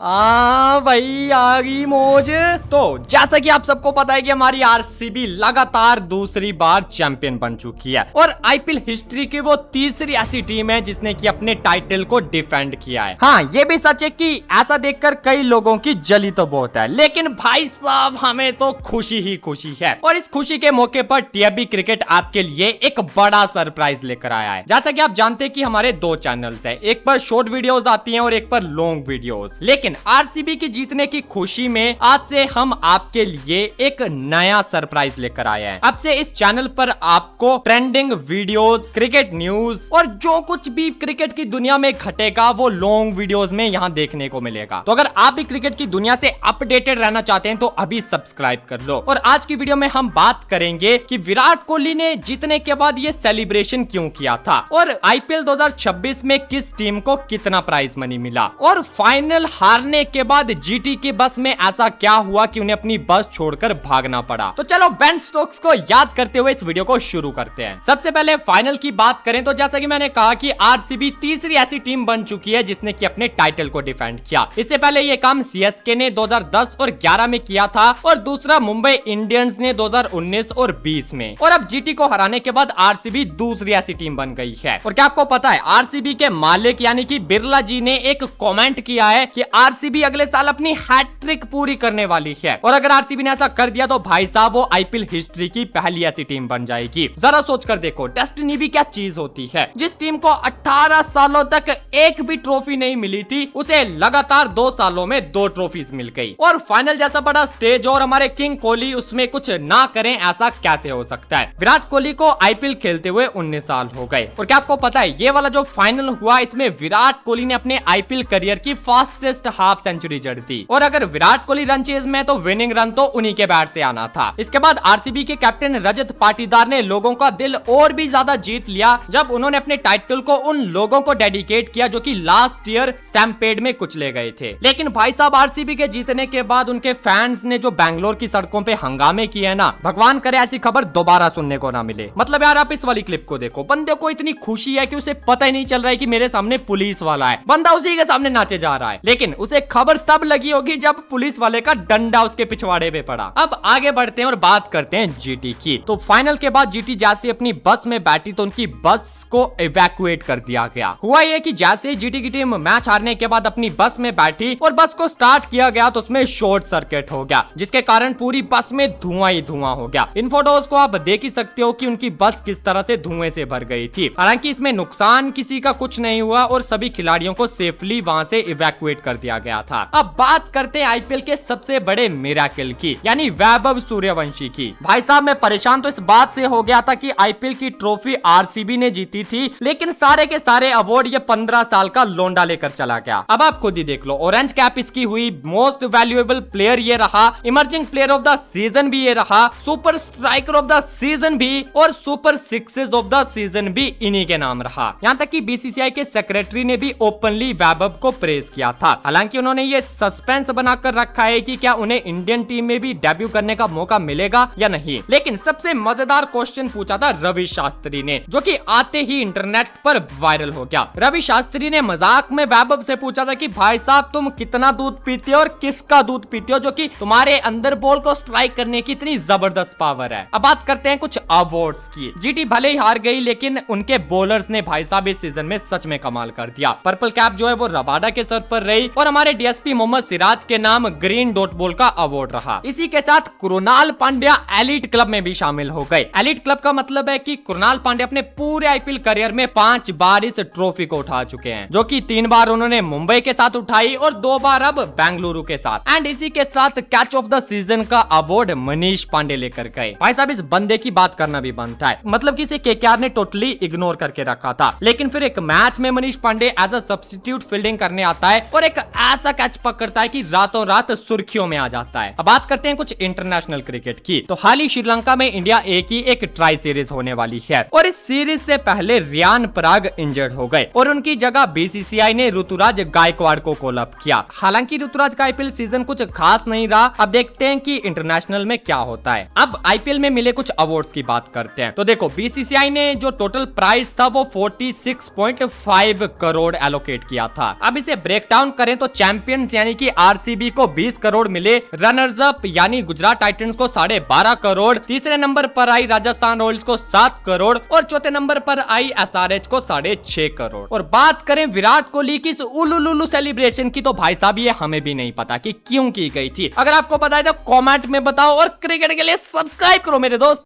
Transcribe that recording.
भाई आ गई मौज। तो जैसा कि आप सबको पता है कि हमारी आरसीबी लगातार दूसरी बार चैंपियन बन चुकी है और आईपीएल हिस्ट्री की वो तीसरी ऐसी टीम है जिसने कि अपने टाइटल को डिफेंड किया है। हाँ, ये भी सच है कि ऐसा देखकर कई लोगों की जली तो बहुत है, लेकिन भाई साहब हमें तो खुशी ही खुशी है। और इस खुशी के मौके पर टीएबी क्रिकेट आपके लिए एक बड़ा सरप्राइज लेकर आया है। जैसा कि आप जानते हैं कि हमारे दो चैनल्स हैं, एक पर शॉर्ट वीडियोस आती हैं और एक पर लॉन्ग वीडियोस। लेकिन आरसीबी की जीतने की खुशी में आज से हम आपके लिए एक नया सरप्राइज लेकर आए हैं। अब से इस चैनल पर आपको ट्रेंडिंग वीडियोस, क्रिकेट न्यूज और जो कुछ भी क्रिकेट की दुनिया में घटेगा वो लॉन्ग वीडियोस में यहाँ देखने को मिलेगा। तो अगर आप भी क्रिकेट की दुनिया से अपडेटेड रहना चाहते हैं तो अभी सब्सक्राइब कर लो। और आज की वीडियो में हम बात करेंगे कि विराट कोहली ने जीतने के बाद ये सेलिब्रेशन क्यों किया था और आईपीएल 2026 में किस टीम को कितना प्राइज मनी मिला और फाइनल हारने के बाद जीटी की बस में ऐसा क्या हुआ कि उन्हें अपनी बस छोड़कर भागना पड़ा। तो चलो बेन स्टोक्स को याद करते हुए इस वीडियो को शुरू करते हैं। सबसे पहले फाइनल की बात करें तो जैसा कि मैंने कहा कि आरसीबी तीसरी ऐसी टीम बन चुकी है जिसने कि अपने टाइटल को डिफेंड किया। इससे पहले ये काम सीएसके ने 2010 और 11 में किया था और दूसरा मुंबई इंडियंस ने 2019 और 20 में। और अब जीटी को हराने के बाद आरसीबी दूसरी ऐसी टीम बन गई है। और क्या आपको पता है आरसीबी के मालिक यानी कि बिरला जी ने एक कमेंट किया है कि आरसीबी अगले साल अपनी हैट्रिक पूरी करने वाली है और अगर आरसीबी ने ऐसा कर दिया तो भाई साहब वो आईपीएल हिस्ट्री की पहली ऐसी टीम बन जाएगी। जरा सोचकर देखो डेस्टिनी भी क्या चीज होती है। जिस टीम को 18 सालों तक एक भी ट्रॉफी नहीं मिली थी उसे लगातार 2 सालों में 2 ट्रॉफीज मिल गई और फाइनल जैसा बड़ा स्टेज और हमारे किंग कोहली उसमें कुछ ना करें, ऐसा कैसे हो सकता है। विराट कोहली को आईपीएल खेलते हुए 19 साल हो गए और क्या आपको पता है ये वाला जो फाइनल हुआ इसमें विराट कोहली ने अपने आईपीएल करियर की फास्टेस्ट हाफ सेंचुरी जड़ दी और अगर विराट कोहली रन चेज में तो विनिंग रन तो उन्हीं के बैट से आना था। इसके बाद आरसीबी के कैप्टन रजत पाटीदार ने लोगों का दिल और भी ज्यादा जीत लिया जब उन्होंने अपने टाइटल को उन लोगों को डेडिकेट किया जो कि लास्ट ईयर स्टैम्पेड में कुचले गए थे। लेकिन भाई साहब आरसीबी के जीतने के बाद उनके फैंस ने जो बैंगलोर की सड़कों पे हंगामे किए ना, भगवान करे ऐसी खबर दोबारा सुनने को ना मिले। मतलब यार आप इस वाली क्लिप को देखो, बंदे को इतनी खुशी है कि उसे पता ही नहीं चल रहा है कि मेरे सामने पुलिस वाला है, बंदा उसी के सामने नाचे जा रहा है। लेकिन उसे खबर तब लगी होगी जब पुलिस वाले का डंडा उसके पिछवाड़े पे पड़ा। अब आगे बढ़ते हैं और बात करते हैं जीटी की। तो फाइनल के बाद जीटी जैसे अपनी बस में बैठी तो उनकी बस को इवैक्यूएट कर दिया गया। हुआ ये कि जैसे जीटी की टीम मैच हारने के बाद अपनी बस में बैठी और बस को स्टार्ट किया गया तो उसमें शॉर्ट सर्किट हो गया जिसके कारण पूरी बस में धुआं ही धुआं हो गया। इन फोटोज को आप देख ही सकते हो कि उनकी बस किस तरह से धुएं से भर गई थी। हालांकि इसमें नुकसान किसी का कुछ नहीं हुआ और सभी खिलाड़ियों को सेफली वहां से इवैक्यूएट कर दिया गया था। अब बात करते हैं आईपीएल के सबसे बड़े मिरेकल की यानी वैभव सूर्यवंशी की। भाई साहब मैं परेशान तो इस बात से हो गया था कि आईपीएल की ट्रॉफी आरसीबी ने जीती थी लेकिन सारे के सारे अवार्ड ये 15 साल का लोंडा लेकर चला गया। अब आप खुद ही देख लो, ऑरेंज कैप इसकी हुई, मोस्ट वैल्यूएबल प्लेयर ये रहा, emerging player of the season भी ये रहा, super striker of the season भी और super sixes of the season भी इन्हीं के नाम रहा। यहाँ तक कि बीसीसीआई के सेक्रेटरी ने भी ओपनली वैभव को प्रेज किया था। हालांकि उन्होंने ये सस्पेंस बनाकर रखा है कि क्या उन्हें इंडियन टीम में भी डेब्यू करने का मौका मिलेगा या नहीं। लेकिन सबसे मजेदार क्वेश्चन पूछा था रवि शास्त्री ने जो कि आते ही इंटरनेट पर वायरल हो गया। रवि शास्त्री ने मजाक में वैभव से पूछा था कि भाई साहब तुम कितना दूध पीते हो और किसका दूध पीते हो जो कि तुम्हारे अंदर बॉल को स्ट्राइक करने की इतनी जबरदस्त पावर है। अब बात करते हैं कुछ अवार्ड्स की। जीटी भले ही हार गई लेकिन उनके बॉलर्स ने भाई साहब इस सीजन में सच में कमाल कर दिया। पर्पल कैप जो है वो रबाडा के सर पर रही और हमारे डीएसपी मोहम्मद सिराज के नाम ग्रीन डॉट बॉल का अवार्ड रहा। इसी के साथ कृणाल पांड्या एलिट क्लब में भी शामिल हो गए। एलिट क्लब का मतलब है कि कृणाल पांड्या अपने पूरे आईपीएल करियर में 5 बार इस ट्रॉफी को उठा चुके हैं जो कि 3 बार उन्होंने मुंबई के साथ उठाई और 2 बार अब बेंगलुरु के साथ। एंड इसी के साथ कैच ऑफ द सीजन का अवार्ड मनीष पांडे लेकर गए। भाई साहब इस बंदे की बात करना भी बनता है, मतलब कि इसे केकेआर ने टोटली इग्नोर करके रखा था लेकिन फिर एक मैच में Manish Pandey as a substitute fielding करने आता है और एक ऐसा कैच पकड़ता है कि रातों रात सुर्खियों में आ जाता है। अब बात करते हैं कुछ इंटरनेशनल क्रिकेट की। तो हाल ही श्रीलंका में इंडिया ए की एक ट्राई सीरीज होने वाली है और इस सीरीज से पहले रियान पराग इंजर्ड हो गए और उनकी जगह बीसीसीआई ने ऋतुराज गायकवाड़ को कॉल अप किया। हालांकि ऋतुराज का आईपीएल सीजन कुछ खास नहीं रहा। अब देखते हैं कि इंटरनेशनल में क्या होता है। अब आईपीएल में मिले कुछ अवार्ड्स की बात करते हैं। तो देखो बीसीसीआई ने जो टोटल प्राइस था वो 46.5 करोड़ एलोकेट किया था। अब इसे ब्रेक डाउन करें तो चैंपियंस यानी कि आरसीबी को 20 करोड़ मिले, रनर्स अप यानी गुजरात टाइटंस को 12.5 करोड़, तीसरे नंबर पर आई राजस्थान रॉयल्स को 7 करोड़ और चौथे नंबर पर आई एसआरएच को 6.5 करोड़। और बात करें विराट कोहली की इस उलुलुलु सेलिब्रेशन की तो भाई साहब ये हमें भी नहीं पता कि क्यों की गई थी। अगर आपको पता है तो कमेंट में बताओ और क्रिकेट के लिए सब्सक्राइब करो मेरे दोस्त।